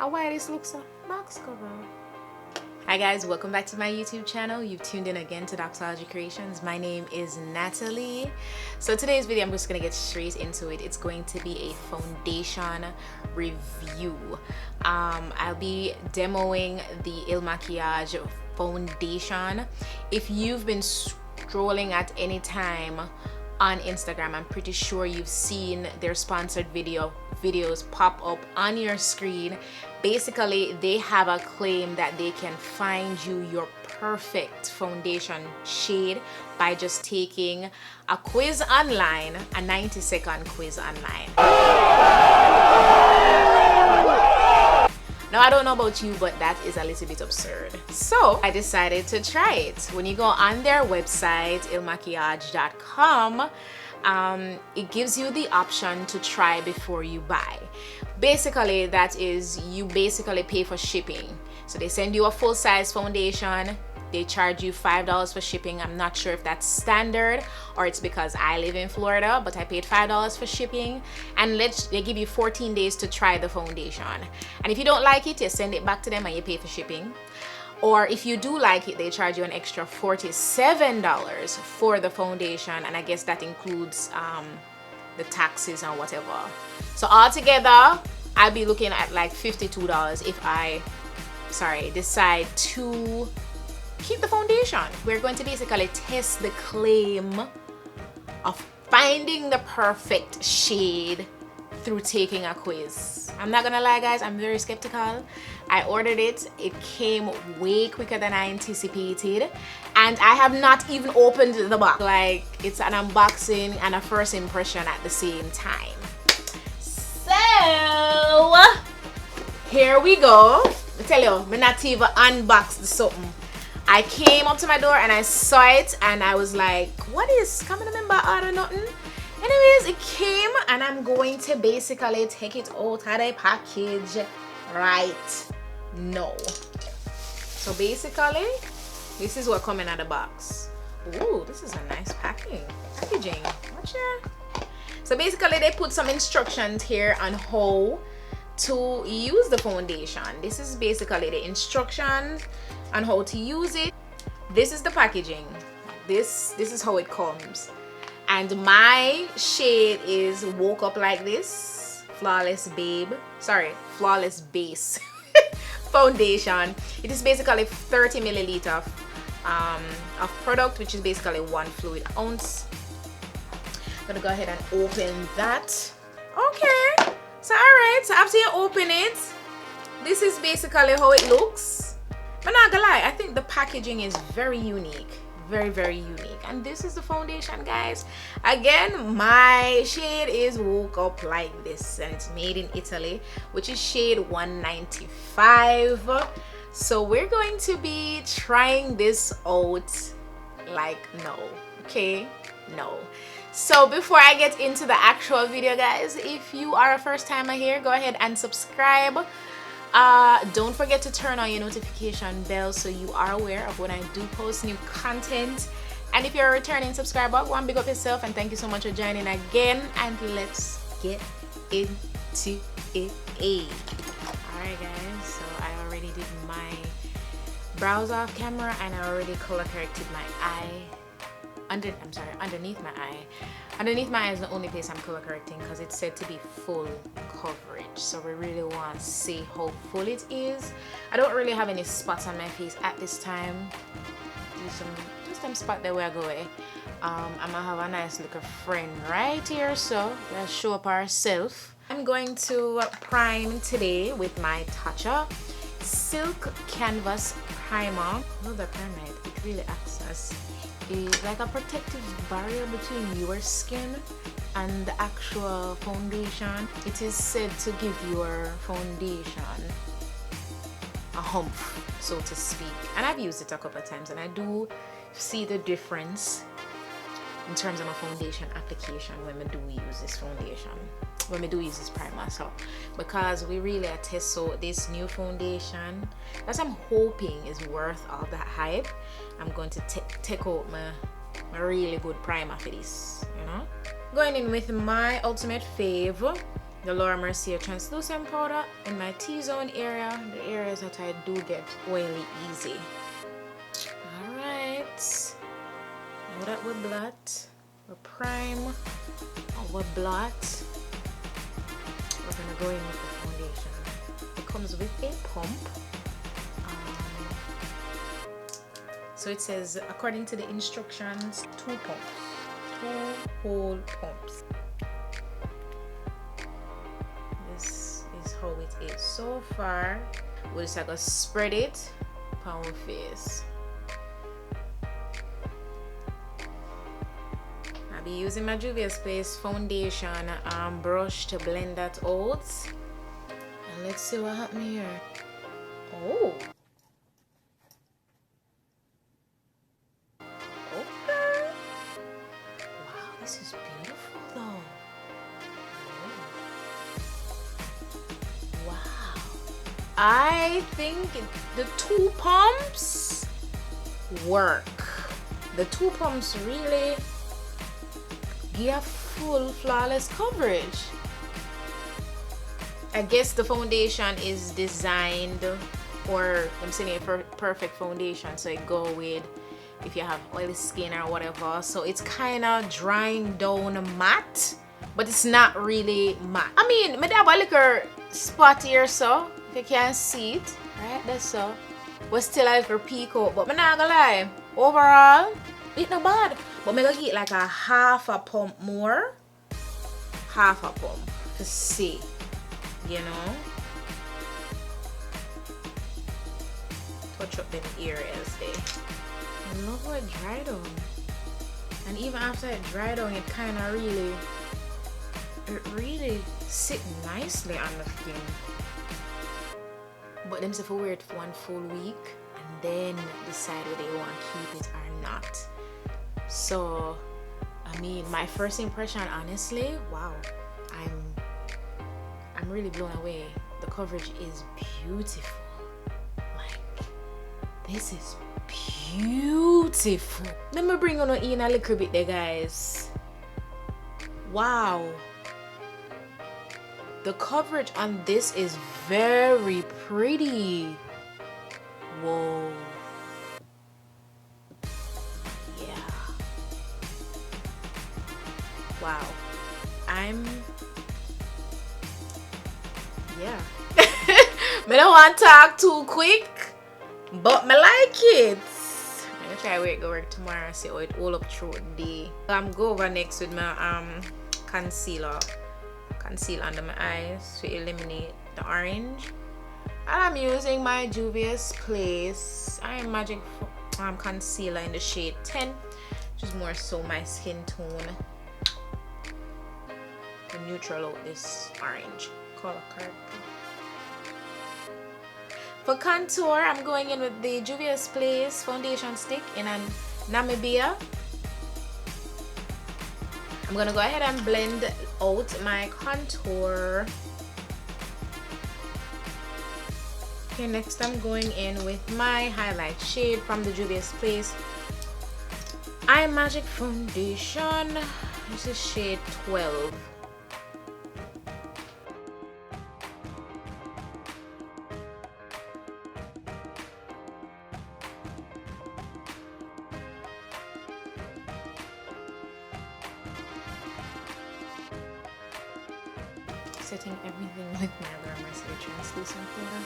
And why this looks a box cover? Hi guys, welcome back to my YouTube channel. You've tuned in again to DoxologyCreations. My name is Natalie. So today's video, I'm just gonna get straight into it. It's going to be a foundation review. I'll be demoing the Makiage foundation. If you've been scrolling at any time on Instagram, I'm pretty sure you've seen their sponsored videos pop up on your screen. Basically, they have a claim that they can find you your perfect foundation shade by just taking a quiz online, a 90-second quiz online. Now, I don't know about you, but that is a little bit absurd. So I decided to try it. When you go on their website, makiage.com, it gives you the option to try before you buy. Basically, that is, you basically pay for shipping. So they send you a full-size foundation. They charge you $5 for shipping. I'm not sure if that's standard or it's because I live in Florida, but I paid $5 for shipping. And they give you 14 days to try the foundation. And if you don't like it, you send it back to them and you pay for shipping. Or if you do like it, they charge you an extra $47 for the foundation. And I guess that includes the taxes and whatever. So altogether, I'll be looking at like $52 if I, decide to keep the foundation. We're going to basically test the claim of finding the perfect shade through taking a quiz. I'm not gonna lie guys, I'm very skeptical. I ordered it, it came way quicker than I anticipated, and I have not even opened the box. Like, it's an unboxing and a first impression at the same time. So here we go. I tell you, I'm not even unboxed something. I came up to my door and I saw it and I was like, what is coming in my bag or nothing? Anyways, it came and I'm going to basically take it out of the package right now. So basically, this is what coming out of the box. Ooh, this is a nice packaging. Watch it. So basically, they put some instructions here on how to use the foundation. This is basically the instructions on how to use it. This is the packaging. This is how it comes. And my shade is Woke Up Like This Flawless Base foundation. It is basically 30 milliliter of product, which is basically 1 fluid ounce. I'm gonna go ahead and open that. Okay, so alright, so after you open it, this is basically how it looks. I'm not gonna lie, I think the packaging is very unique. Very unique. And this is the foundation, guys. Again, my shade is Woke Up Like This, and it's made in Italy, which is shade 195. So we're going to be trying this out like no. So before I get into the actual video, guys, if you are a first timer here, go ahead and subscribe. Don't forget to turn on your notification bell so you are aware of when I do post new content. And if you're a returning subscriber, go and big up yourself, and thank you so much for joining again, and let's get into it. Alright guys, so I already did my brows off camera and I already color corrected my eye. Underneath my eye. Underneath my eye is the only place I'm color correcting because it's said to be full coverage. So we really want to see how full it is. I don't really have any spots on my face at this time. Just some spot there where I go away. I'm gonna have a nice little friend right here, so let's show up ourselves. I'm going to prime today with my Tatcha Silk Canvas Primer. I love that primer. It really acts as like a protective barrier between your skin and the actual foundation. It is said to give your foundation a humph, so to speak. And I've used it a couple of times and I do see the difference in terms of a foundation application when we do use this foundation, when we do use this primer. So because we really test so this new foundation that I'm hoping is worth all that hype, I'm going to take out my really good primer for this, you know. Going in with my ultimate fave, the Laura Mercier translucent powder in my T-zone area, the areas that I do get oily easy. Alright, now that we're blot, we're prime, we're blot, we're gonna go in with the foundation. It comes with a pump. So it says, according to the instructions, 2 pumps, 2 whole pumps. This is how it is so far. We're just gonna spread it on our face. I'll be using my Juvia's Place foundation brush to blend that out. And let's see what happens here. Oh. Okay. Wow, this is beautiful though. Oh. Wow. I think the 2 pumps work. The 2 pumps really give full flawless coverage. I guess the foundation is designed, or I'm saying a perfect foundation, so it go with if you have oily skin or whatever. So it's kind of drying down matte, but it's not really matte. I mean, I have a little spot here, so if you can't see it, right, that's so. But still a little peak out, but I'm not gonna lie, overall, it's not bad. But I'm gonna get like a half a pump more, half a pump to see, you know, touch up them areas there. I love how it dried on, and even after it dried on, it kind of really sit nicely on the skin. But them say for wear it for 1 full week and then decide whether they want to keep it or not. So I mean, my first impression, honestly, wow, I'm really blown away. The coverage is beautiful. Like, this is beautiful. Let me bring on in a little bit there, guys. Wow, the coverage on this is very pretty. Whoa. Yeah. Wow. Yeah. I don't want to talk too quick, but I like it. I'm gonna try go work tomorrow and see how it all up through the day. I'm go over next with my concealer under my eyes to eliminate the orange. And I'm using my Juvia's Place Iron Magic concealer in the shade 10, which is more so my skin tone, to neutral out this orange color card. For contour, I'm going in with the Juvia's Place foundation stick in a Namibia. I'm gonna go ahead and blend out my contour. Okay, next I'm going in with my highlight shade from the Juvia's Place Eye Magic Foundation. This is shade 12. Setting everything with my Laura Mercier translucent powder.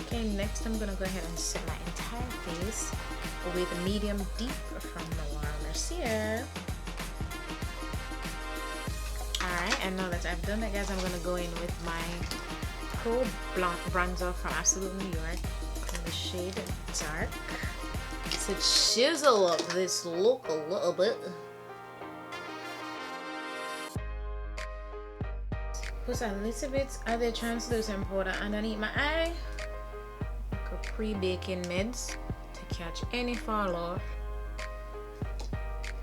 Okay, next I'm gonna go ahead and set my entire face with medium deep from the Laura Mercier. Alright, and now that I've done that, guys, I'm gonna go in with my Pro Bronzer from Absolute New York in the shade Dark to chisel up this look a little bit. Put a little bit of the translucent powder underneath my eye, like a pre-baking mids to catch any fall off.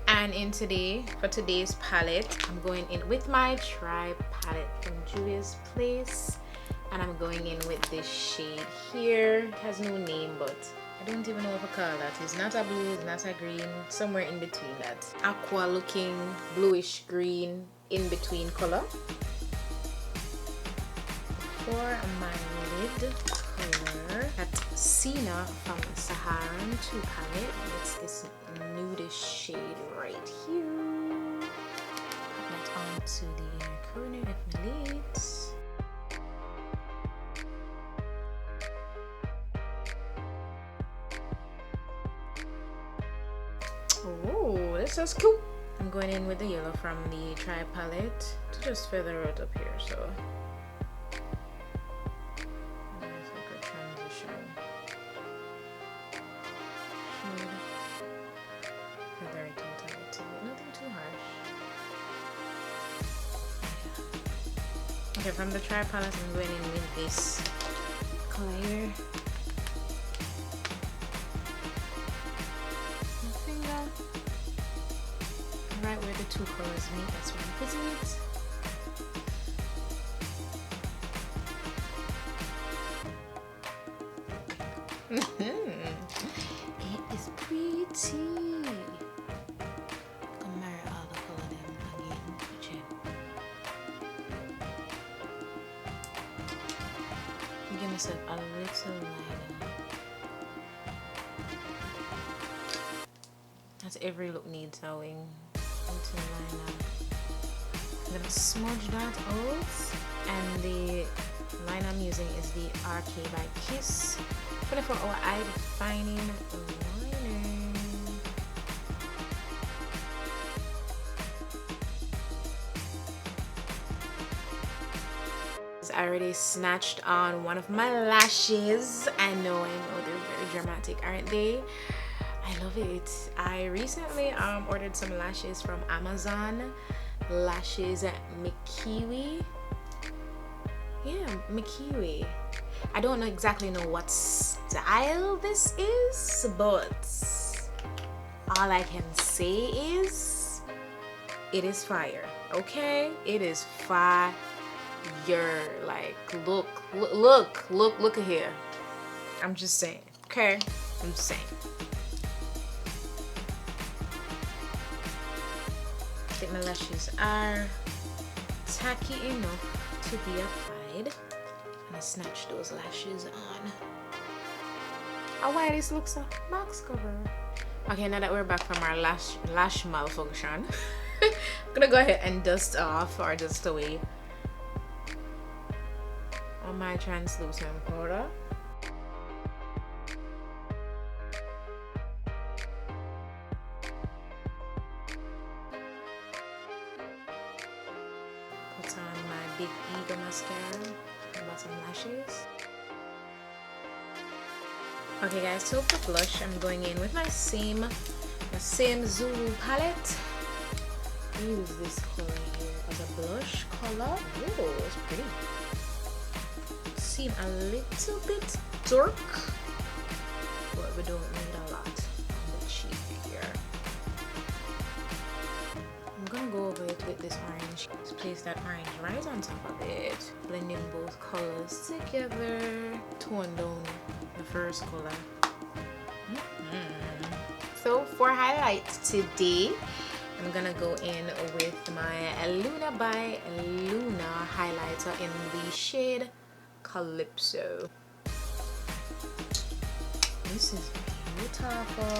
And for today's palette, I'm going in with my Tribe palette from Juvia's Place, and I'm going in with this shade here. It has no name, but I don't even know what to call that. It's not a blue, it's not a green, somewhere in between that. Aqua looking, bluish green, in between color. For my lid color, at Sina from Saharan 2 palette. It's this nudish shade right here. Put that onto the inner corner of my lids. Oh, this is cool. I'm going in with the yellow from the Tri palette to just feather it up here. So nice, like a transition. Feather it out a little bit, nothing too harsh. Okay, from the Tri palette, I'm going in with this color here. Right where the two colors meet, that's where I'm putting it. It is pretty. I'll marry all the color them again. Give myself a little liner. That's every look needs a wing. Liner. I'm gonna smudge that out, and the line I'm using is the RK by Kiss 24-hour eye defining liner. I already snatched on one of my lashes. I know they're very dramatic, aren't they? I love it. I recently ordered some lashes from Amazon. Lashes at Makiage. Yeah, Makiage. I don't exactly know what style this is, but all I can say is it is fire. Okay? It is fire. Like, look at here. I'm just saying. Okay? I'm just saying. I think my lashes are tacky enough to be applied, and I snatch those lashes on. Oh, why this looks a box cover. Okay, now that we're back from our lash malfunction, I'm gonna go ahead and dust off or dust away on my translucent powder. Put on my Big Eagle mascara, bottom lashes. Okay guys, so for blush, I'm going in with my same Zulu palette. I use this color here as a blush color. Oh, it's pretty. Seem a little bit dark, but we don't need a lot on the cheek here. I'm gonna go over it with this orange. Just place that orange right on top of it, blending both colors together, tone down the first color. So for highlights today, I'm gonna go in with my Luna by Luna highlighter in the shade Calypso. This is beautiful.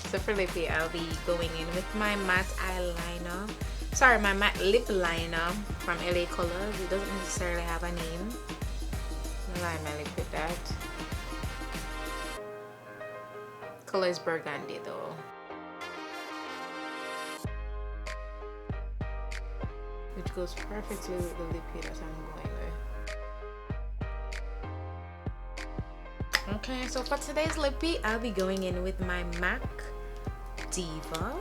So for lippy, I'll be going in with my matte eyeliner. Sorry, my matte lip liner from LA Colors. It doesn't necessarily have a name. I'll line my lip with that. Color is burgundy though. Which goes perfectly with the lippy that I'm going with. Okay, so for today's lippy, I'll be going in with my MAC Diva.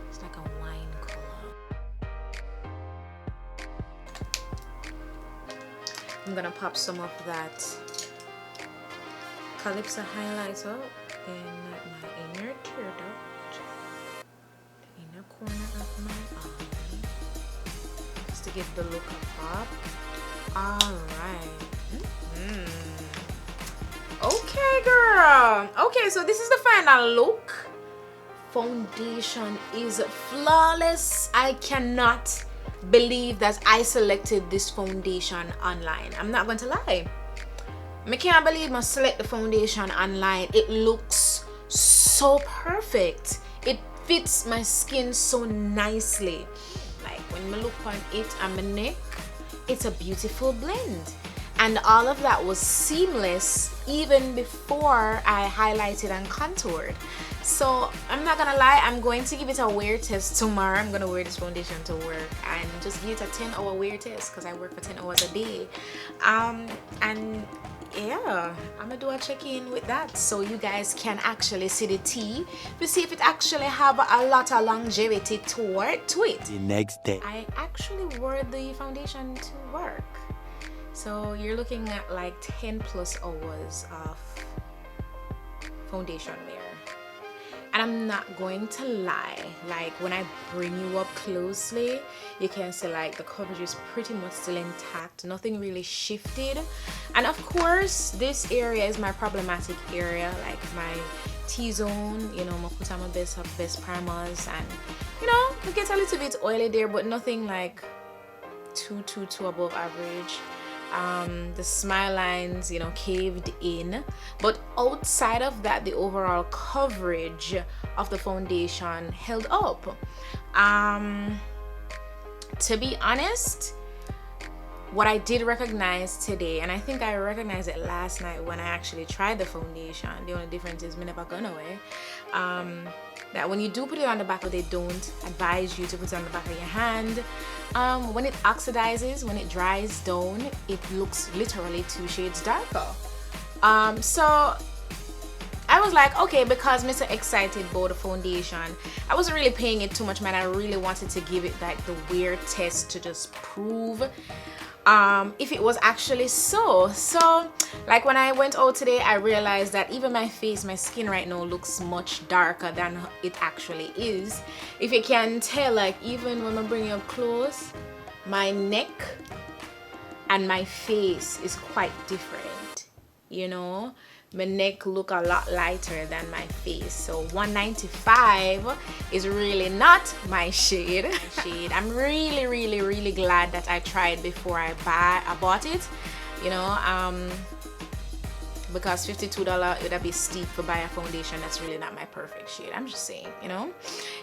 It's like a wine color. I'm gonna pop some of that Calypso highlighter in my inner tear duct, the inner corner of my eye, just to give the look a pop. Alright. Okay, girl. Okay, so this is the final look. Foundation is flawless. I cannot believe that I selected this foundation online. I'm not going to lie. I can't believe I select the foundation online. It looks so perfect. It fits my skin so nicely. Like when I look on it and my neck, it's a beautiful blend. And all of that was seamless even before I highlighted and contoured. So I'm not gonna lie, I'm going to give it a wear test tomorrow. I'm gonna wear this foundation to work and just give it a 10-hour wear test because I work for 10 hours a day. And yeah, I'm gonna do a check-in with that so you guys can actually see the tea to see if it actually have a lot of longevity to it. The next day, I actually wore the foundation to work. So you're looking at like 10 plus hours of foundation wear. And I'm not going to lie, like when I bring you up closely, you can see like the coverage is pretty much still intact, nothing really shifted. And of course, this area is my problematic area, like my T-zone, you know, I put on my best primers, and you know, it gets a little bit oily there, but nothing like too above average. The smile lines, you know, caved in, but outside of that, the overall coverage of the foundation held up. To be honest, what I did recognize today, and I think I recognized it last night when I actually tried the foundation, the only difference is me never gone away, that when you do put it on the back, or they don't advise you to put it on the back of your hand, when it oxidizes, when it dries down, it looks literally 2 shades darker. So I was like, okay, because I'm so excited about the foundation, I wasn't really paying it too much mind. I really wanted to give it like the wear test to just prove if it was actually so. Like when I went out today, I realized that even my face, my skin right now looks much darker than it actually is. If you can tell, like even when I bring you up close, my neck and my face is quite different, you know. My neck look a lot lighter than my face, so 195 is really not my shade. I'm really glad that I tried before I bought it, you know, because $52 it would be steep to buy a foundation that's really not my perfect shade. I'm just saying, you know.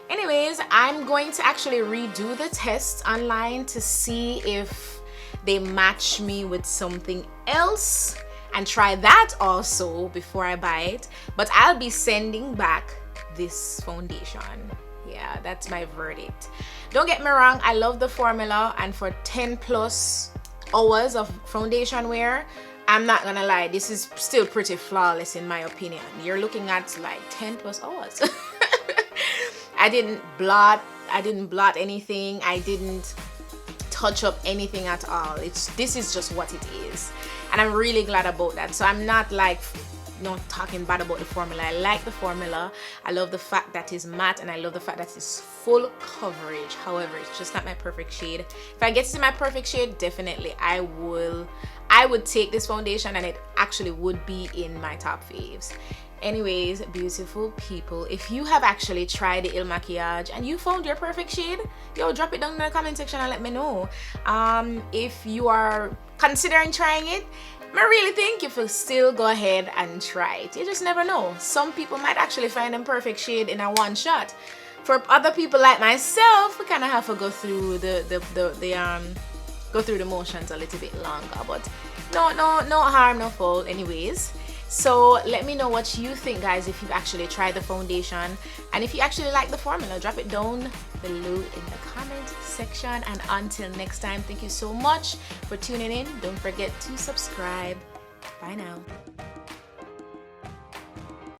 Anyways, I'm going to actually redo the test online to see if they match me with something else, and try that also before I buy it. But I'll be sending back this foundation. Yeah, that's my verdict. Don't get me wrong, I love the formula, and for 10 plus hours of foundation wear, I'm not gonna lie, this is still pretty flawless in my opinion. You're looking at like 10 plus hours. I didn't blot anything, I didn't touch up anything at all. This is just what it is, and I'm really glad about that. So I'm not like not talking bad about the formula. I like the formula. I love the fact that it's matte, and I love the fact that it's full coverage. However, it's just not my perfect shade. If I get to my perfect shade, definitely I would take this foundation, and it actually would be in my top faves. Anyways, beautiful people, if you have actually tried the Makiage and you found your perfect shade, yo, drop it down in the comment section and let me know. If you are considering trying it, I really think you should still go ahead and try it. You just never know. Some people might actually find them perfect shade in a one shot. For other people like myself, we kind of have to go through the motions a little bit longer, but no harm, no foul. Anyways, so let me know what you think, guys, if you've actually tried the foundation, and if you actually like the formula, drop it down below in the comment section. And until next time, thank you so much for tuning in. Don't forget to subscribe. Bye now.